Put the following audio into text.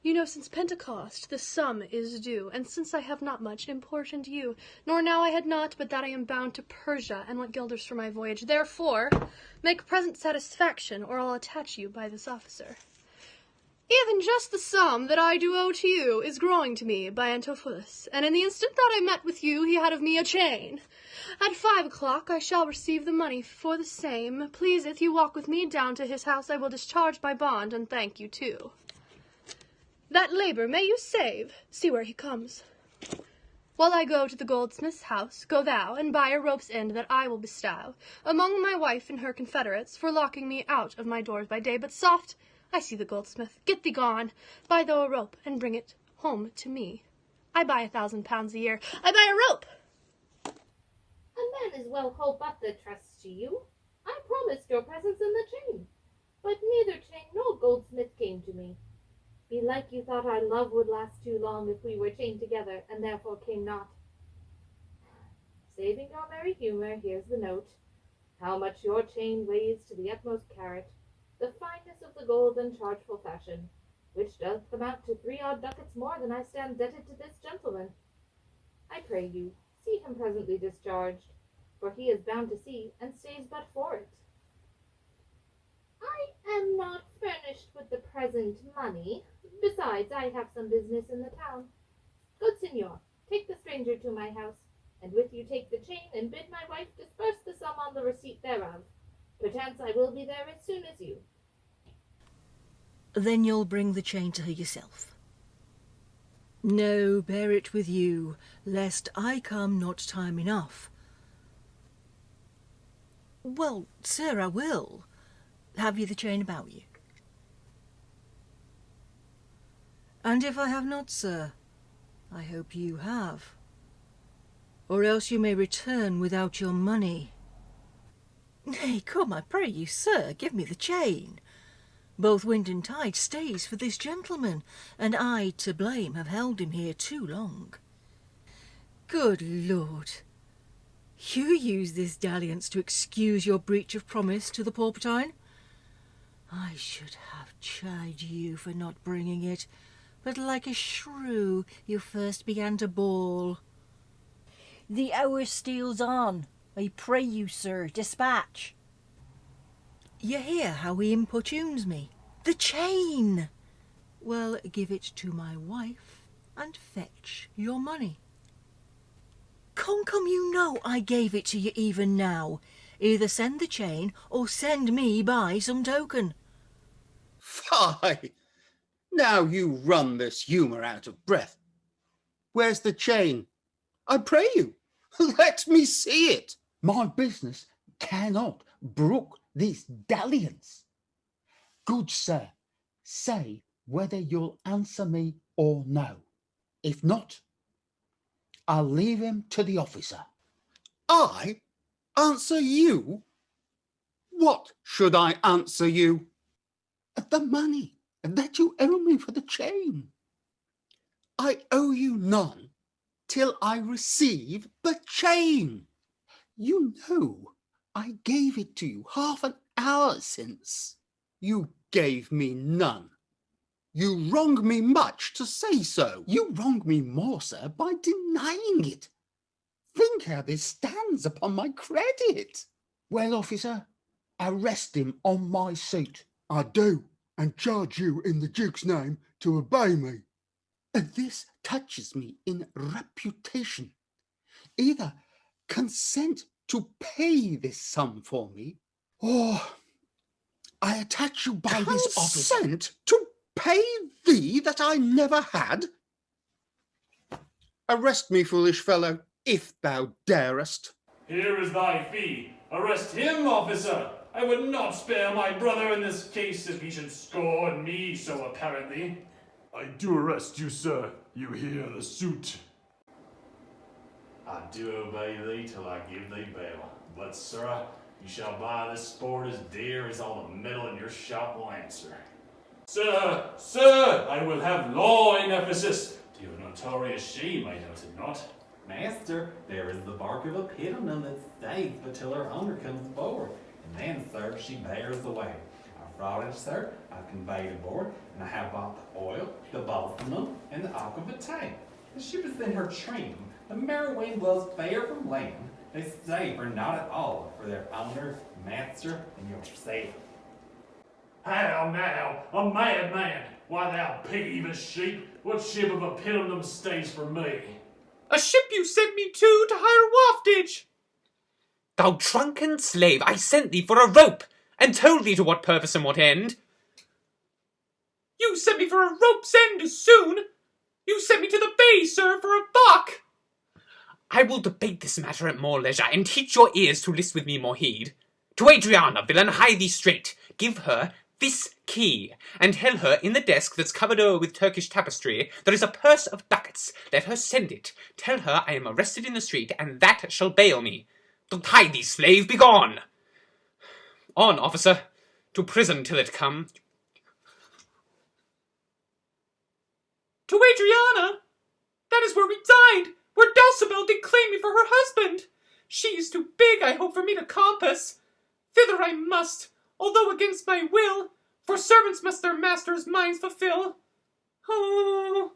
You know, since Pentecost, the sum is due, and since I have not much importuned you, nor now I had not, but that I am bound to Persia, and want guilders for my voyage. Therefore, make present satisfaction, or I'll attach you by this officer. Even just the sum that I do owe to you is growing to me by Antipholus, and in the instant that I met with you, he had of me a chain. At 5 o'clock I shall receive the money for the same. Pleaseth you walk with me down to his house, I will discharge my bond, and thank you too. That labour may you save. See where he comes. While I go to the goldsmith's house, go thou and buy a rope's end that I will bestow among my wife and her confederates for locking me out of my doors by day. But soft, I see the goldsmith. Get thee gone. Buy thou a rope and bring it home to me. I buy 1,000 pounds a year. I buy a rope. A man is well hope but that trusts to you. I promised your presence in the chain, but neither chain nor goldsmith came to me. Belike you thought our love would last too long if we were chained together, and therefore came not. Saving your merry humour, here's the note. How much your chain weighs to the utmost carat, the fineness of the gold and chargeful fashion, which doth amount to 3 odd ducats more than I stand debted to this gentleman. I pray you, see him presently discharged, for he is bound to sea, and stays but for it. I am not furnished with the present money. Besides, I have some business in the town. Good signor, take the stranger to my house, and with you take the chain, and bid my wife disperse the sum on the receipt thereof. Perchance I will be there as soon as you. Then you'll bring the chain to her yourself. No, bear it with you, lest I come not time enough. Well, sir, I will. Have you the chain about you? And if I have not, sir, I hope you have. Or else you may return without your money. Nay, come, I pray you, sir, give me the chain. Both wind and tide stays for this gentleman, and I, to blame, have held him here too long. Good Lord! You use this dalliance to excuse your breach of promise to the porpentine? I should have chid you for not bringing it, but like a shrew you first began to bawl. The hour steals on. I pray you, sir, dispatch. You hear how he importunes me. The chain! Well, give it to my wife and fetch your money. Come, you know I gave it to you even now. Either send the chain or send me by some token. Fie! Now you run this humour out of breath. Where's the chain? I pray you, let me see it. My business cannot brook this dalliance. Good sir, say whether you'll answer me or no. If not, I'll leave him to the officer. I answer you? What should I answer you? The money that you owe me for the chain. I owe you none till I receive the chain. You know I gave it to you half an hour since. You gave me none. You wrong me much to say so. You wrong me more, sir, by denying it. Think how this stands upon my credit. Well, officer, arrest him on my suit. I do, and charge you in the Duke's name to obey me. This touches me in reputation. Either consent to pay this sum for me, or I attach you by this officer. Consent to pay thee that I never had? Arrest me, foolish fellow, if thou darest. Here is thy fee. Arrest him, officer. I would not spare my brother in this case if he should scorn me so apparently. I do arrest you, sir. You hear the suit. I do obey thee till I give thee bail. But, sirrah, you shall buy this sport as dear as all the metal in your shop will answer. Sir, I will have law in Ephesus. To your notorious shame, I doubt it not. Master, there is the bark of a pittman that stays but till her owner comes forward. And then, sir, she bears the way. Our Rottage, sir, I've conveyed aboard, and I have bought the oil, the balsamum, and the aqua vitae. The ship is in her trim. The merry wind blows fair from land. They stay for not at all, for their owner, master, and yourself. How now, a madman? Why, thou peevish sheep, what ship of a pilgrim stays for me? A ship you sent me to hire waftage. Thou drunken slave, I sent thee for a rope, and told thee to what purpose and what end. You sent me for a rope's end as soon. You sent me to the bay, sir, for a buck. I will debate this matter at more leisure, and teach your ears to list with me more heed. To Adriana, villain, hie thee straight. Give her this key, and tell her in the desk that's covered o'er with Turkish tapestry there is a purse of ducats. Let her send it. Tell her I am arrested in the street, and that shall bail me. Don't hide thee, slave, begone! On, officer, to prison till it come. To Adriana! That is where we dined, where Dulcibel did claim me for her husband. She is too big, I hope, for me to compass. Thither I must, although against my will, for servants must their masters' minds fulfill. Oh,